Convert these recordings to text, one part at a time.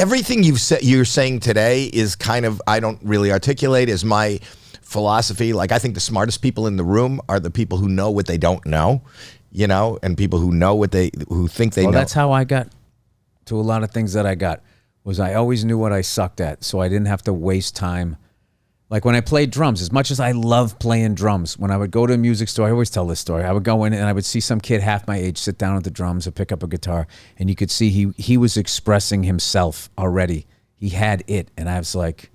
everything you're saying today is kind of, I don't really articulate as my philosophy. Like, I think the smartest people in the room are the people who know what they don't know, you know, and people who know who think they know. Well, that's how I got to a lot of things that I got, was I always knew what I sucked at, so I didn't have to waste time. Like when I played drums, as much as I love playing drums, when I would go to a music store, I always tell this story. I would go in and I would see some kid half my age sit down at the drums or pick up a guitar, and you could see he was expressing himself already. He had it, and I was like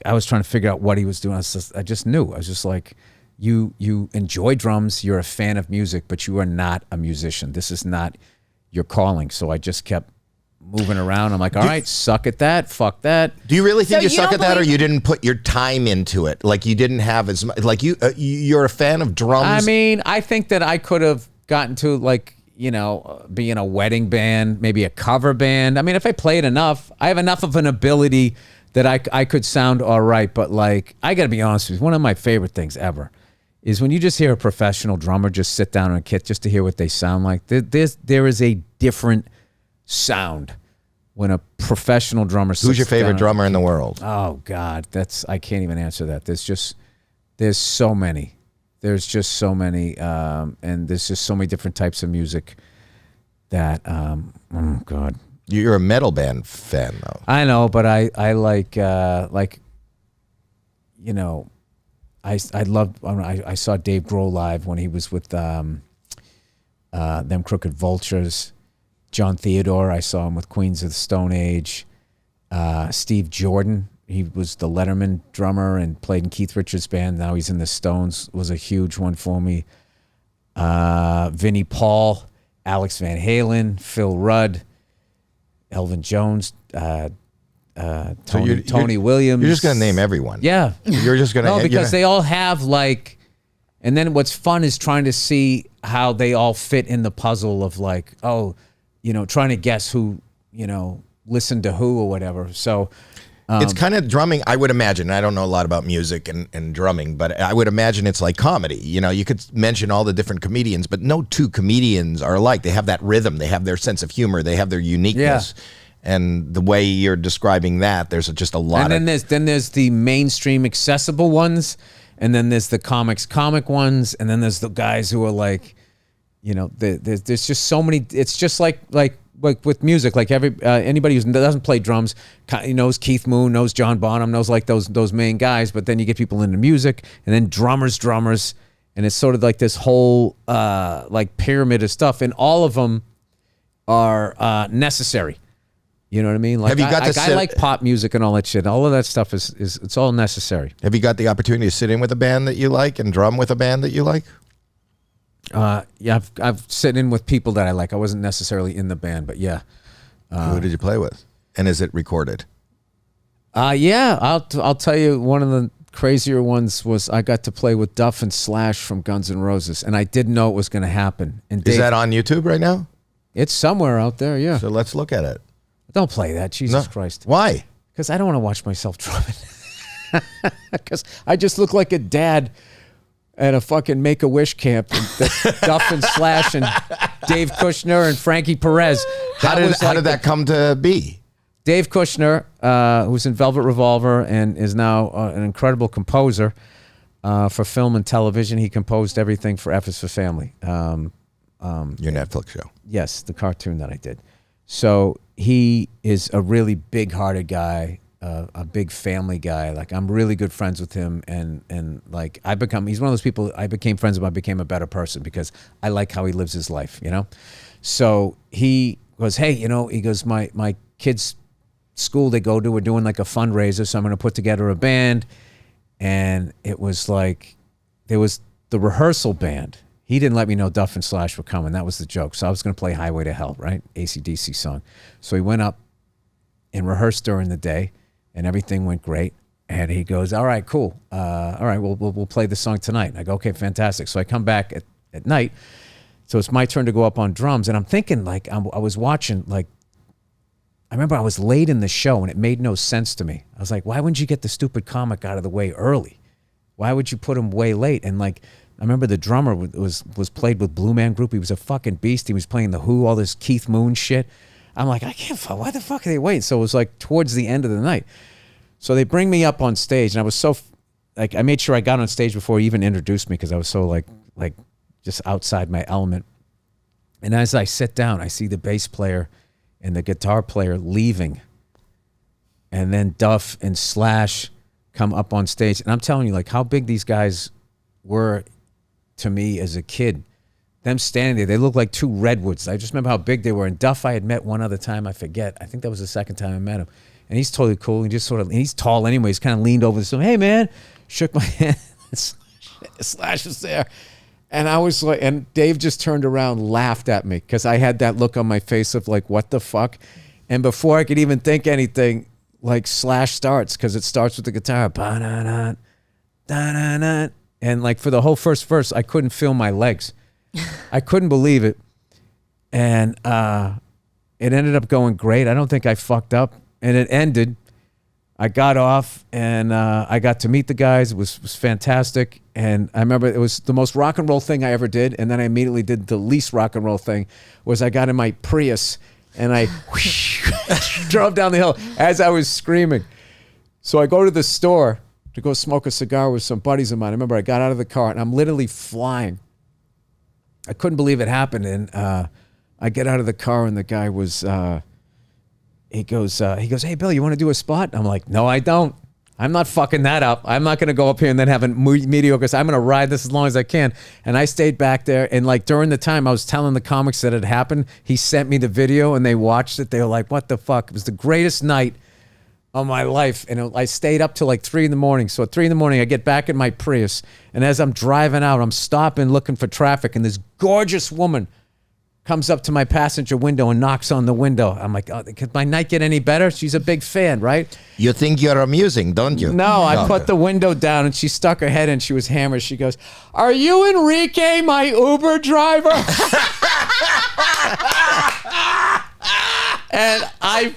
I was trying to figure out what he was doing. I just knew. I was just like, you enjoy drums, you're a fan of music, but you are not a musician. This is not your calling. So I just kept moving around. I'm like, all right, suck at that, fuck that. Do you really think you suck at that, or you didn't put your time into it? Like, you didn't have as much, like you're a fan of drums? I mean, I think that I could have gotten to, like, you know, be in a wedding band, maybe a cover band. I mean, if I played enough, I have enough of an ability that I could sound all right. But like, I got to be honest with you, one of my favorite things ever is when you just hear a professional drummer just sit down on a kit just to hear what they sound like. There is a different sound when a professional drummer sits down. Who's your favorite drummer in the world? Oh God, I can't even answer that. There's so many. There's just so many, and there's just so many different types of music that, oh God. You're a metal band fan, though. I know, but I like, you know, I saw Dave Grohl live when he was with them Crooked Vultures. John Theodore, I saw him with Queens of the Stone Age. Steve Jordan, he was the Letterman drummer and played in Keith Richards' band. Now he's in the Stones, was a huge one for me. Vinnie Paul, Alex Van Halen, Phil Rudd, Elvin Jones, Tony Williams. You're just going to name everyone. Yeah. You're just going to... No, because they all have like... And then what's fun is trying to see how they all fit in the puzzle of like, oh, you know, trying to guess who, you know, listened to who or whatever. So... it's kind of drumming, I would imagine. I don't know a lot about music and drumming, but I would imagine it's like comedy. You know, you could mention all the different comedians, but no two comedians are alike. They have that rhythm. They have their sense of humor. They have their uniqueness. Yeah. And the way you're describing that, there's just a lot and then there's the mainstream accessible ones, and then there's the comic ones, and then there's the guys who are like, you know, there's just so many. It's just like with music, like anybody who doesn't play drums knows Keith Moon, knows John Bonham, knows like those main guys, but then you get people into music, and then drummers, and it's sort of like this whole like pyramid of stuff, and all of them are necessary. You know what I mean? Like, I like pop music and all that shit. All of that stuff is it's all necessary. Have you got the opportunity to sit in with a band that you like and drum with a band that you like? Yeah, I've sat in with people that I like. I wasn't necessarily in the band, but yeah. Who did you play with? And is it recorded? Yeah, I'll tell you, one of the crazier ones was I got to play with Duff and Slash from Guns N' Roses, and I didn't know it was going to happen. And is that on YouTube right now? It's somewhere out there, yeah. So let's look at it. Don't play that, Jesus Christ. Why? Because I don't want to watch myself drumming. Because I just look like a dad at a fucking Make-A-Wish camp. Duff and Slash and Dave Kushner and Frankie Perez. How did that come to be? Dave Kushner, who's in Velvet Revolver and is now an incredible composer for film and television. He composed everything for F is for Family. Your Netflix show. Yes, the cartoon that I did. So he is a really big-hearted guy, a big family guy. Like, I'm really good friends with him, and like he's one of those people I became friends with. I became a better person because I like how he lives his life, you know? So he goes, hey, you know, he goes, my kids' school they go to, we're doing like a fundraiser, so I'm going to put together a band. And it was like, there was the rehearsal band. He didn't let me know Duff and Slash were coming. That was the joke. So I was going to play Highway to Hell, right? AC/DC song. So he went up and rehearsed during the day, and everything went great. And he goes, all right, cool. All right, we'll play the song tonight. And I go, okay, fantastic. So I come back at night. So it's my turn to go up on drums. And I'm thinking, like, I was watching, like, I remember I was late in the show, and it made no sense to me. I was like, why wouldn't you get the stupid comic out of the way early? Why would you put him way late? And, like, I remember the drummer was played with Blue Man Group. He was a fucking beast. He was playing The Who, all this Keith Moon shit. I'm like, I can't. Why the fuck are they waiting? So it was like towards the end of the night. So they bring me up on stage, and I was so like, I made sure I got on stage before he even introduced me because I was so like just outside my element. And as I sit down, I see the bass player and the guitar player leaving, and then Duff and Slash come up on stage, and I'm telling you, like, how big these guys were to me as a kid. Them standing there, they look like two redwoods. I just remember how big they were. And Duff I had met one other time, I forget. I think that was the second time I met him. And he's totally cool. He just and he's tall anyway. He's kind of leaned over to him. Hey, man. Shook my hand. Slash was there. And I was like, and Dave just turned around, laughed at me because I had that look on my face of like, what the fuck? And before I could even think anything, like Slash starts, because it starts with the guitar. Ba-na-na, da-na-na. And like for the whole first verse, I couldn't feel my legs. I couldn't believe it. And it ended up going great. I don't think I fucked up. And it ended. I got off, and I got to meet the guys. It was fantastic. And I remember it was the most rock and roll thing I ever did. And then I immediately did the least rock and roll thing, was I got in my Prius, and I drove down the hill as I was screaming. So I go to the store to go smoke a cigar with some buddies of mine. I remember I got out of the car, and I'm literally flying. I couldn't believe it happened. And I get out of the car, and the guy was, he goes, hey, Bill, you want to do a spot? I'm like, no, I don't. I'm not fucking that up. I'm not going to go up here and then have a mediocre. I'm going to ride this as long as I can. And I stayed back there. And like during the time I was telling the comics that it happened, he sent me the video and they watched it. They were like, what the fuck? It was the greatest night of my life. And I stayed up till like 3 a.m. So at 3 a.m, I get back in my Prius. And as I'm driving out, I'm stopping looking for traffic. And this gorgeous woman comes up to my passenger window and knocks on the window. I'm like, oh, could my night get any better? She's a big fan, right? You think you're amusing, don't you? No, I put the window down, and she stuck her head in. She was hammered. She goes, are you Enrique, my Uber driver? And I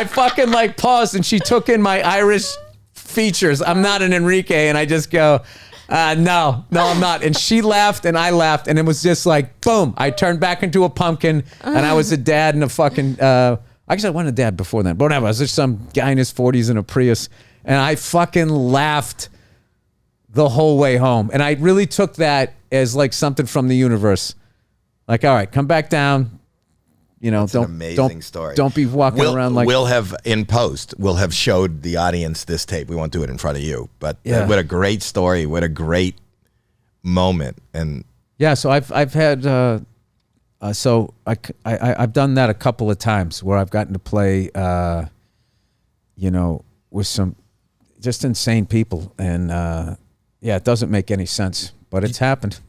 fucking like paused, and she took in my Irish features. I'm not an Enrique. And I just go, no, I'm not. And she laughed and I laughed, and it was just like, boom. I turned back into a pumpkin, and I was a dad in a fucking, I guess I wasn't a dad before then, but whatever. I was just some guy in his 40s in a Prius, and I fucking laughed the whole way home. And I really took that as like something from the universe. Like, all right, come back down. You know, That's an amazing story. Don't be walking around like. We'll have in post. We'll have showed the audience this tape. We won't do it in front of you, but Yeah. what a great story! What a great moment! And yeah, so I've had so I've done that a couple of times where I've gotten to play, you know, with some just insane people, and yeah, it doesn't make any sense, but it's happened.